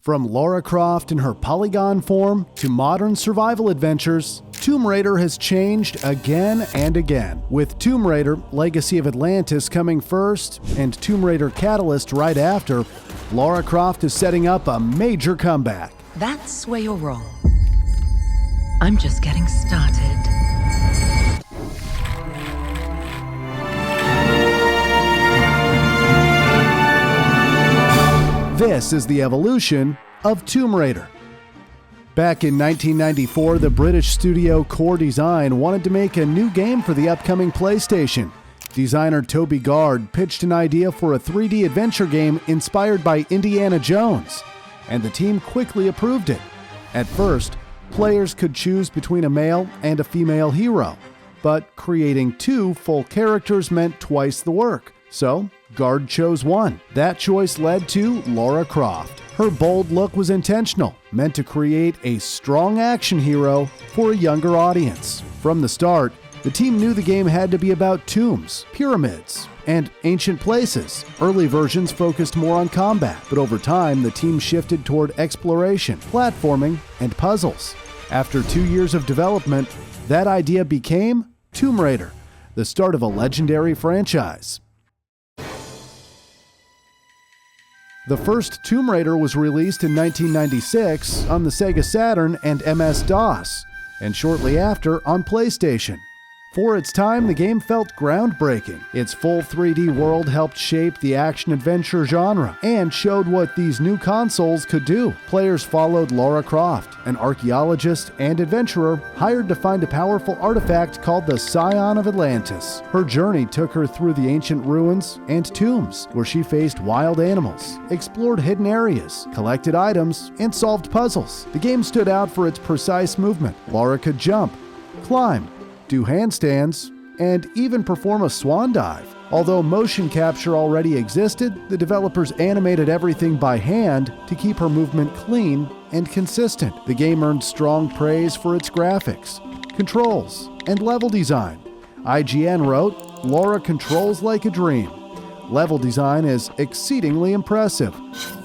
From Lara Croft in her polygon form to modern survival adventures, Tomb Raider has changed again and again. With Tomb Raider Legacy of Atlantis coming first and Tomb Raider Catalyst right after, Lara Croft is setting up a major comeback. That's where you're wrong. I'm just getting started. This is the evolution of Tomb Raider. Back in 1994, the British studio Core Design wanted to make a new game for the upcoming PlayStation. Designer Toby Gard pitched an idea for a 3D adventure game inspired by Indiana Jones, and the team quickly approved it. At first, players could choose between a male and a female hero, but creating two full characters meant twice the work. So, Gard chose one. That choice led to Lara Croft. Her bold look was intentional, meant to create a strong action hero for a younger audience. From the start, the team knew the game had to be about tombs, pyramids, and ancient places. Early versions focused more on combat, but over time, the team shifted toward exploration, platforming, and puzzles. After 2 years of development, that idea became Tomb Raider, the start of a legendary franchise. The first Tomb Raider was released in 1996 on the Sega Saturn and MS-DOS, and shortly after on PlayStation. For its time, the game felt groundbreaking. Its full 3D world helped shape the action-adventure genre and showed what these new consoles could do. Players followed Lara Croft, an archaeologist and adventurer hired to find a powerful artifact called the Scion of Atlantis. Her journey took her through the ancient ruins and tombs, where she faced wild animals, explored hidden areas, collected items, and solved puzzles. The game stood out for its precise movement. Lara could jump, climb, do handstands, and even perform a swan dive. Although motion capture already existed, the developers animated everything by hand to keep her movement clean and consistent. The game earned strong praise for its graphics, controls, and level design. IGN wrote, "Lara controls like a dream. Level design is exceedingly impressive."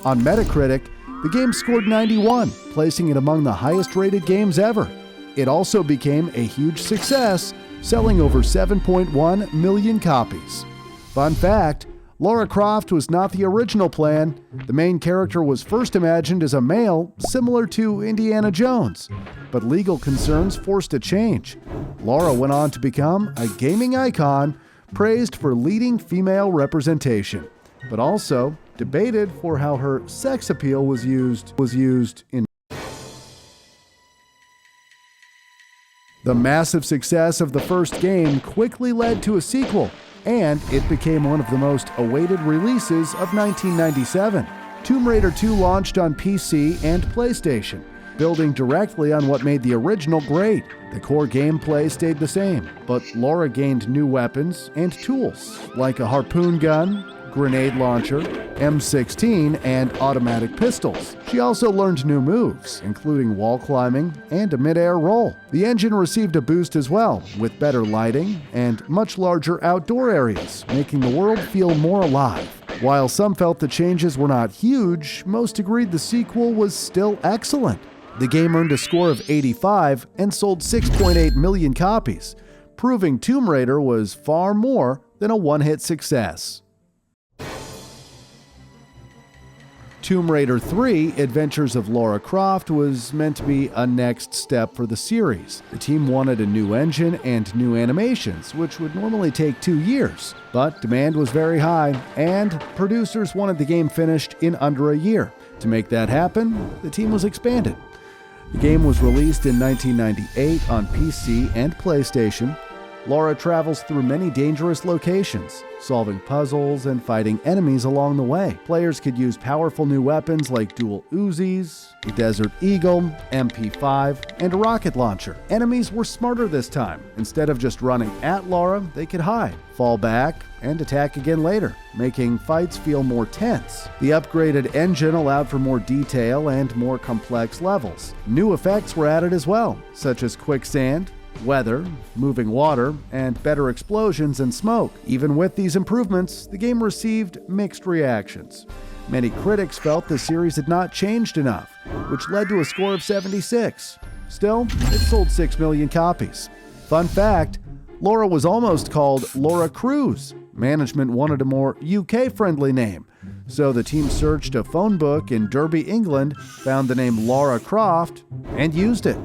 On Metacritic, the game scored 91, placing it among the highest-rated games ever. It also became a huge success, selling over 7.1 million copies. Fun fact, Lara Croft was not the original plan. The main character was first imagined as a male, similar to Indiana Jones, but legal concerns forced a change. Lara went on to become a gaming icon, praised for leading female representation, but also debated for how her sex appeal was used in. The massive success of the first game quickly led to a sequel, and it became one of the most awaited releases of 1997. Tomb Raider 2 launched on PC and PlayStation, building directly on what made the original great. The core gameplay stayed the same, but Lara gained new weapons and tools, like a harpoon gun, grenade launcher, M16, and automatic pistols. She also learned new moves, including wall climbing and a mid-air roll. The engine received a boost as well, with better lighting and much larger outdoor areas, making the world feel more alive. While some felt the changes were not huge, most agreed the sequel was still excellent. The game earned a score of 85 and sold 6.8 million copies, proving Tomb Raider was far more than a one-hit success. Tomb Raider 3: Adventures of Lara Croft was meant to be a next step for the series. The team wanted a new engine and new animations, which would normally take 2 years. But demand was very high, and producers wanted the game finished in under a year. To make that happen, the team was expanded. The game was released in 1998 on PC and PlayStation. Lara travels through many dangerous locations, solving puzzles and fighting enemies along the way. Players could use powerful new weapons like dual Uzis, a Desert Eagle, MP5, and a rocket launcher. Enemies were smarter this time. Instead of just running at Lara, they could hide, fall back, and attack again later, making fights feel more tense. The upgraded engine allowed for more detail and more complex levels. New effects were added as well, such as quicksand, weather, moving water, and better explosions and smoke. Even with these improvements, the game received mixed reactions. Many critics felt the series had not changed enough, which led to a score of 76. Still, it sold 6 million copies. Fun fact, Laura was almost called Laura Cruz. Management wanted a more UK-friendly name, so the team searched a phone book in Derby, England, found the name Lara Croft, and used it.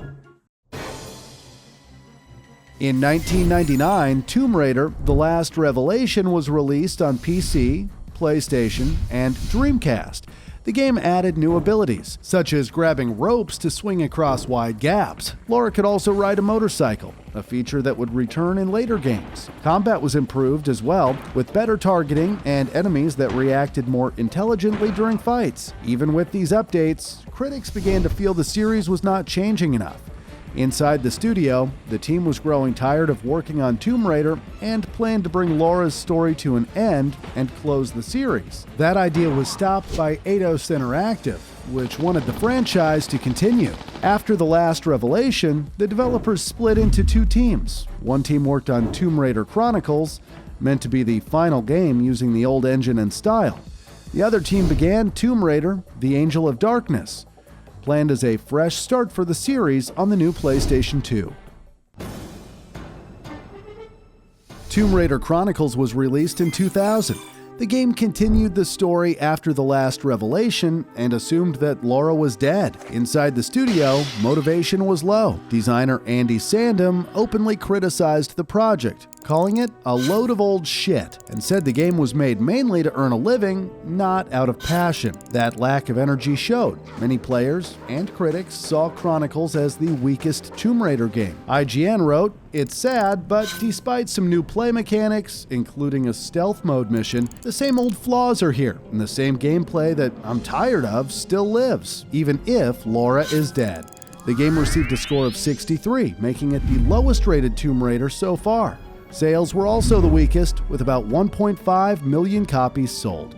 In 1999, Tomb Raider: The Last Revelation was released on PC, PlayStation, and Dreamcast. The game added new abilities, such as grabbing ropes to swing across wide gaps. Laura could also ride a motorcycle, a feature that would return in later games. Combat was improved as well, with better targeting and enemies that reacted more intelligently during fights. Even with these updates, critics began to feel the series was not changing enough. Inside the studio, the team was growing tired of working on Tomb Raider and planned to bring Laura's story to an end and close the series. That idea was stopped by Eidos Interactive, which wanted the franchise to continue. After The Last Revelation, the developers split into two teams. One team worked on Tomb Raider Chronicles, meant to be the final game using the old engine and style. The other team began Tomb Raider: The Angel of Darkness, planned as a fresh start for the series on the new PlayStation 2. Tomb Raider Chronicles was released in 2000. The game continued the story after The Last Revelation and assumed that Laura was dead. Inside the studio, motivation was low. Designer Andy Sandom openly criticized the project, calling it a load of old shit, and said the game was made mainly to earn a living, not out of passion. That lack of energy showed. Many players and critics saw Chronicles as the weakest Tomb Raider game. IGN wrote, "It's sad, but despite some new play mechanics, including a stealth mode mission, the same old flaws are here, and the same gameplay that I'm tired of still lives, even if Laura is dead." The game received a score of 63, making it the lowest rated Tomb Raider so far. Sales were also the weakest, with about 1.5 million copies sold.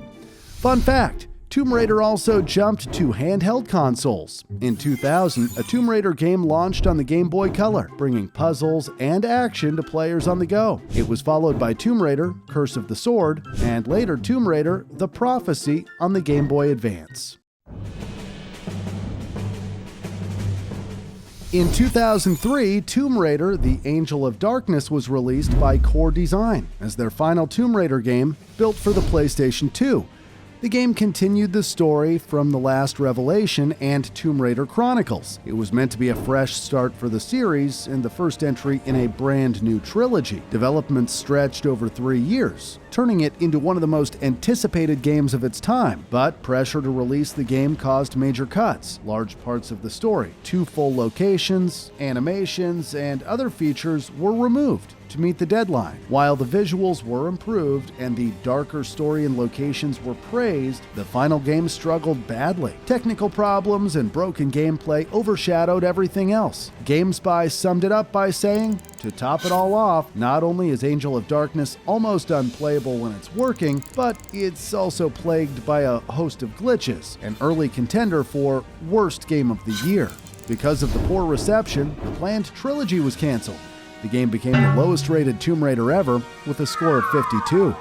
Fun fact, Tomb Raider also jumped to handheld consoles. In 2000, a Tomb Raider game launched on the Game Boy Color, bringing puzzles and action to players on the go. It was followed by Tomb Raider: Curse of the Sword, and later Tomb Raider: The Prophecy on the Game Boy Advance. In 2003, Tomb Raider: The Angel of Darkness was released by Core Design as their final Tomb Raider game built for the PlayStation 2. The game continued the story from The Last Revelation and Tomb Raider Chronicles. It was meant to be a fresh start for the series and the first entry in a brand new trilogy. Development stretched over 3 years, turning it into one of the most anticipated games of its time. But pressure to release the game caused major cuts, large parts of the story, 2 full locations, animations, and other features were removed to meet the deadline. While the visuals were improved and the darker story and locations were praised, the final game struggled badly. Technical problems and broken gameplay overshadowed everything else. GameSpy summed it up by saying, "To top it all off, not only is Angel of Darkness almost unplayable when it's working, but it's also plagued by a host of glitches, an early contender for worst game of the year." Because of the poor reception, the planned trilogy was canceled. The game became the lowest rated Tomb Raider ever, with a score of 52.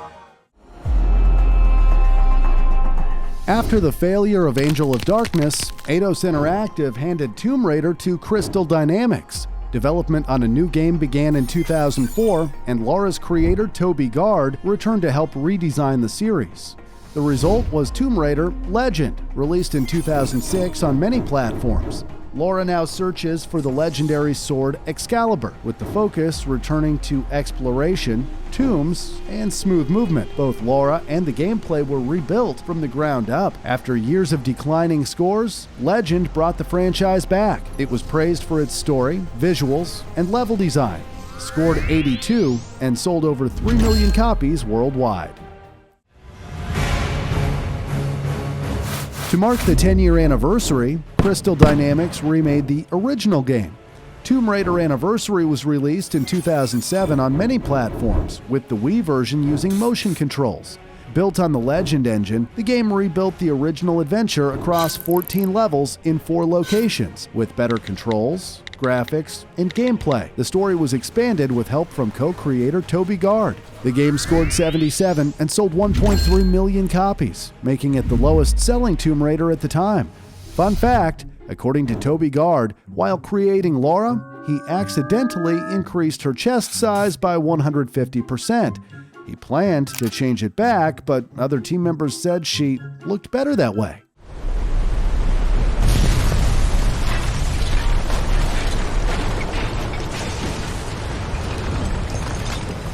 After the failure of Angel of Darkness, Eidos Interactive handed Tomb Raider to Crystal Dynamics. Development on a new game began in 2004, and Laura's creator, Toby Gard, returned to help redesign the series. The result was Tomb Raider: Legend, released in 2006 on many platforms. Laura now searches for the legendary sword Excalibur, with the focus returning to exploration, tombs, and smooth movement. Both Laura and the gameplay were rebuilt from the ground up. After years of declining scores, Legend brought the franchise back. It was praised for its story, visuals, and level design, scored 82, and sold over 3 million copies worldwide. To mark the 10-year anniversary, Crystal Dynamics remade the original game. Tomb Raider Anniversary was released in 2007 on many platforms, with the Wii version using motion controls. Built on the Legend engine, the game rebuilt the original adventure across 14 levels in 4 locations, with better controls, graphics and gameplay. The story was expanded with help from co-creator Toby Gard. The game scored 77 and sold 1.3 million copies, making it the lowest-selling Tomb Raider at the time. Fun fact, according to Toby Gard, while creating Lara, he accidentally increased her chest size by 150%. He planned to change it back, but other team members said she looked better that way.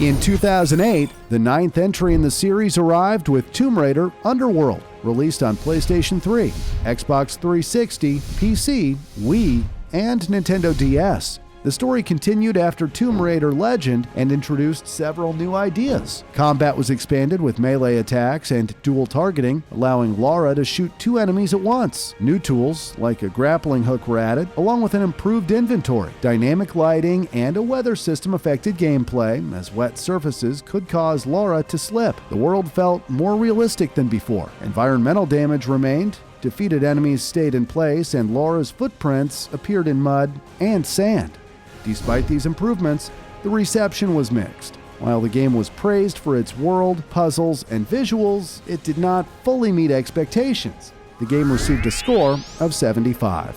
In 2008, the 9th entry in the series arrived with Tomb Raider Underworld, released on PlayStation 3, Xbox 360, PC, Wii, and Nintendo DS. The story continued after Tomb Raider Legend and introduced several new ideas. Combat was expanded with melee attacks and dual targeting, allowing Lara to shoot 2 enemies at once. New tools, like a grappling hook, were added, along with an improved inventory. Dynamic lighting and a weather system affected gameplay, as wet surfaces could cause Lara to slip. The world felt more realistic than before. Environmental damage remained. Defeated enemies stayed in place, and Lara's footprints appeared in mud and sand. Despite these improvements, the reception was mixed. While the game was praised for its world, puzzles, and visuals, it did not fully meet expectations. The game received a score of 75.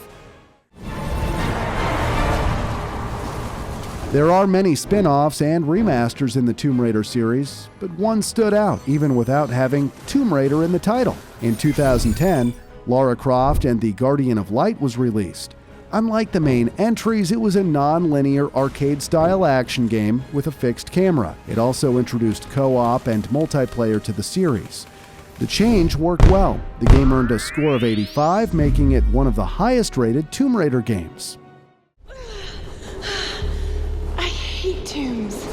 There are many spin-offs and remasters in the Tomb Raider series, but one stood out even without having Tomb Raider in the title. In 2010, Lara Croft and the Guardian of Light was released. Unlike the main entries, it was a non-linear arcade-style action game with a fixed camera. It also introduced co-op and multiplayer to the series. The change worked well. The game earned a score of 85, making it one of the highest-rated Tomb Raider games. I hate tombs.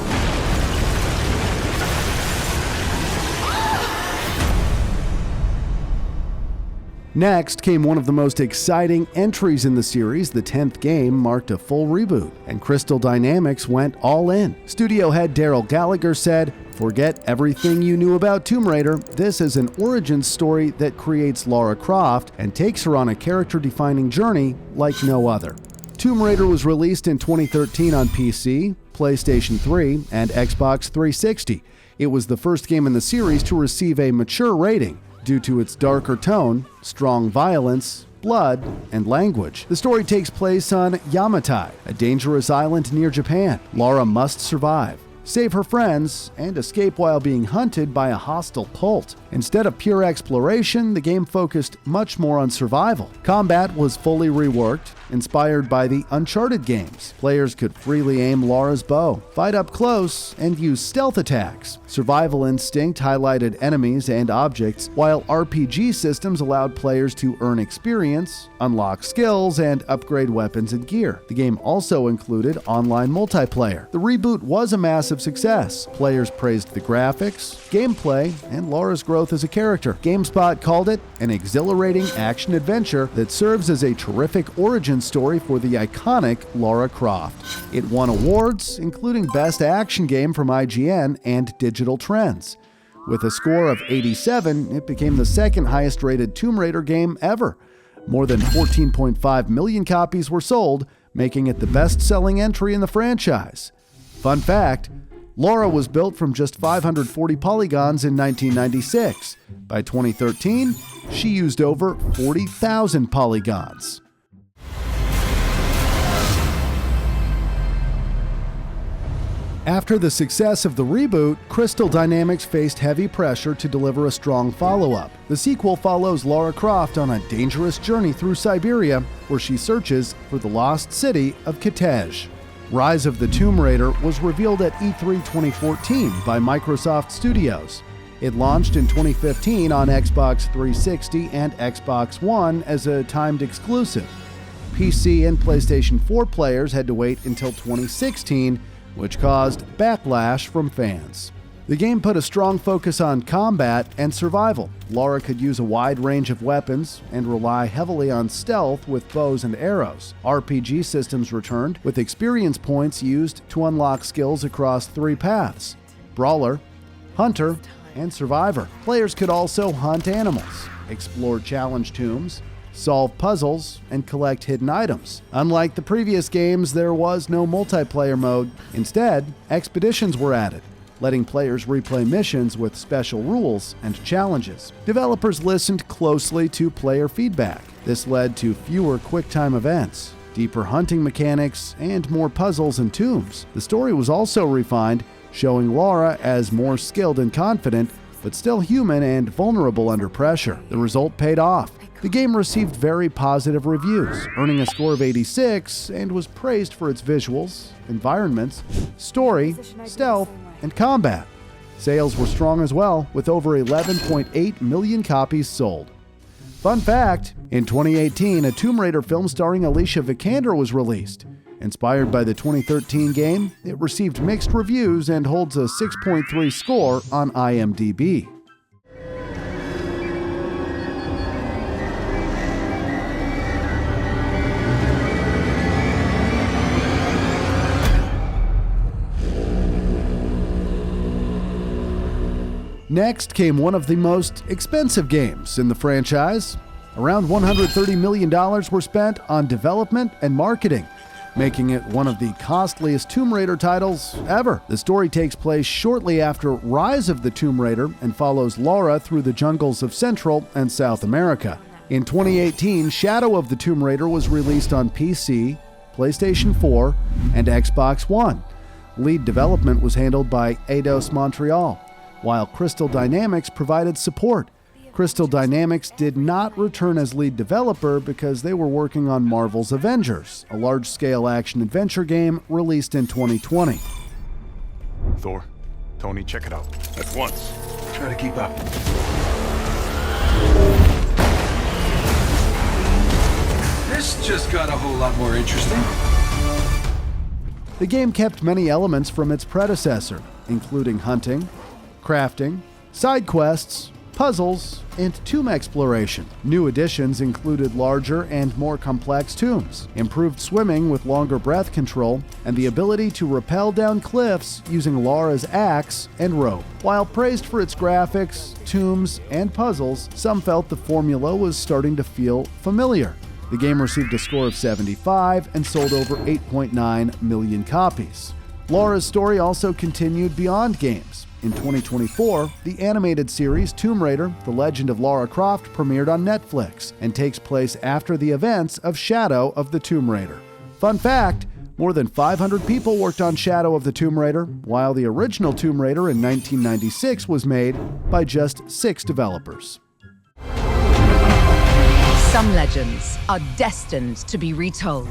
Next came one of the most exciting entries in the series. The 10th game marked a full reboot, and Crystal Dynamics went all in. Studio head Daryl Gallagher said, "Forget everything you knew about Tomb Raider. This is an origin story that creates Lara Croft and takes her on a character-defining journey like no other." Tomb Raider was released in 2013 on PC, PlayStation 3, and Xbox 360. It was the first game in the series to receive a mature rating, due to its darker tone, strong violence, blood, and language. The story takes place on Yamatai, a dangerous island near Japan. Lara must survive, save her friends, and escape while being hunted by a hostile cult. Instead of pure exploration, the game focused much more on survival. Combat was fully reworked, inspired by the Uncharted games. Players could freely aim Lara's bow, fight up close, and use stealth attacks. Survival instinct highlighted enemies and objects, while RPG systems allowed players to earn experience, unlock skills, and upgrade weapons and gear. The game also included online multiplayer. The reboot was a massive success. Players praised the graphics, gameplay, and Lara's growth as a character. GameSpot called it an exhilarating action-adventure that serves as a terrific origin story for the iconic Lara Croft. It won awards, including Best Action Game from IGN and Digital Trends. With a score of 87, it became the second highest-rated Tomb Raider game ever. More than 14.5 million copies were sold, making it the best-selling entry in the franchise. Fun fact, Lara was built from just 540 polygons in 1996. By 2013, she used over 40,000 polygons. After the success of the reboot, Crystal Dynamics faced heavy pressure to deliver a strong follow-up. The sequel follows Lara Croft on a dangerous journey through Siberia, where she searches for the lost city of Kitezh. Rise of the Tomb Raider was revealed at E3 2014 by Microsoft Studios. It launched in 2015 on Xbox 360 and Xbox One as a timed exclusive. PC and PlayStation 4 players had to wait until 2016, which caused backlash from fans. The game put a strong focus on combat and survival. Lara could use a wide range of weapons and rely heavily on stealth with bows and arrows. RPG systems returned, with experience points used to unlock skills across 3 paths: Brawler, Hunter, and Survivor. Players could also hunt animals, explore challenge tombs, solve puzzles, and collect hidden items. Unlike the previous games, there was no multiplayer mode. Instead, expeditions were added, letting players replay missions with special rules and challenges. Developers listened closely to player feedback. This led to fewer quick-time events, deeper hunting mechanics, and more puzzles and tombs. The story was also refined, showing Lara as more skilled and confident, but still human and vulnerable under pressure. The result paid off. The game received very positive reviews, earning a score of 86, and was praised for its visuals, environments, story, stealth, and combat. Sales were strong as well, with over 11.8 million copies sold. Fun fact, in 2018, a Tomb Raider film starring Alicia Vikander was released. Inspired by the 2013 game, it received mixed reviews and holds a 6.3 score on IMDb. Next came one of the most expensive games in the franchise. Around $130 million were spent on development and marketing, making it one of the costliest Tomb Raider titles ever. The story takes place shortly after Rise of the Tomb Raider and follows Lara through the jungles of Central and South America. In 2018, Shadow of the Tomb Raider was released on PC, PlayStation 4, and Xbox One. Lead development was handled by Eidos Montreal, while Crystal Dynamics provided support. Crystal Dynamics did not return as lead developer because they were working on Marvel's Avengers, a large-scale action-adventure game released in 2020. Thor, Tony, check it out. At once. Try to keep up. This just got a whole lot more interesting. The game kept many elements from its predecessor, including hunting, crafting, side quests, puzzles, and tomb exploration. New additions included larger and more complex tombs, improved swimming with longer breath control, and the ability to rappel down cliffs using Lara's axe and rope. While praised for its graphics, tombs, and puzzles, some felt the formula was starting to feel familiar. The game received a score of 75 and sold over 8.9 million copies. Lara's story also continued beyond games. In 2024, the animated series Tomb Raider: The Legend of Lara Croft premiered on Netflix and takes place after the events of Shadow of the Tomb Raider. Fun fact, more than 500 people worked on Shadow of the Tomb Raider, while the original Tomb Raider in 1996 was made by just 6 developers. Some legends are destined to be retold.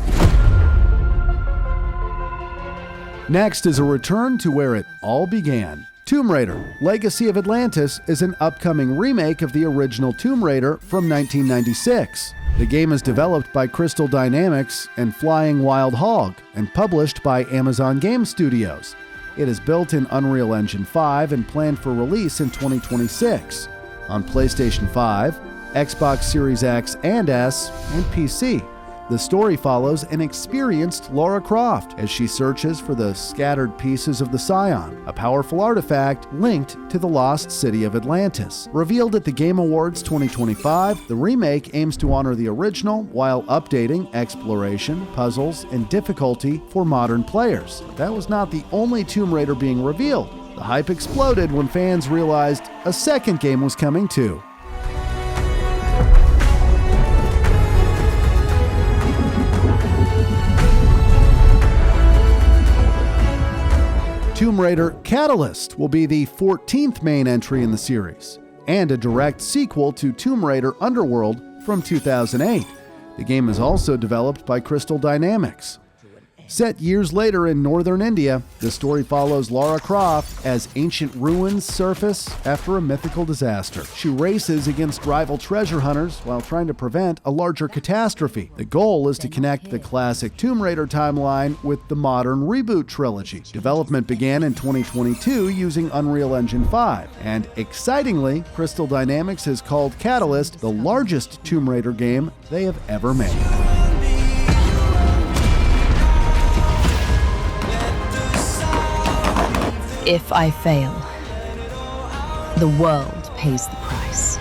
Next is a return to where it all began. Tomb Raider: Legacy of Atlantis is an upcoming remake of the original Tomb Raider from 1996. The game is developed by Crystal Dynamics and Flying Wild Hog and published by Amazon Game Studios. It is built in Unreal Engine 5 and planned for release in 2026 on PlayStation 5, Xbox Series X and S, and PC. The story follows an experienced Lara Croft as she searches for the scattered pieces of the Scion, a powerful artifact linked to the lost city of Atlantis. Revealed at the Game Awards 2025, the remake aims to honor the original while updating exploration, puzzles, and difficulty for modern players. That was not the only Tomb Raider being revealed. The hype exploded when fans realized a second game was coming too. Tomb Raider Catalyst will be the 14th main entry in the series, and a direct sequel to Tomb Raider Underworld from 2008. The game is also developed by Crystal Dynamics. Set years later in northern India, the story follows Lara Croft as ancient ruins surface after a mythical disaster. She races against rival treasure hunters while trying to prevent a larger catastrophe. The goal is to connect the classic Tomb Raider timeline with the modern reboot trilogy. Development began in 2022 using Unreal Engine 5, and excitingly, Crystal Dynamics has called Catalyst the largest Tomb Raider game they have ever made. If I fail, the world pays the price.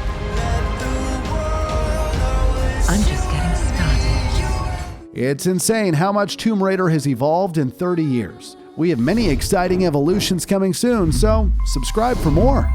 I'm just It's insane how much Tomb Raider has evolved in 30 years. We have many exciting evolutions coming soon, so subscribe for more.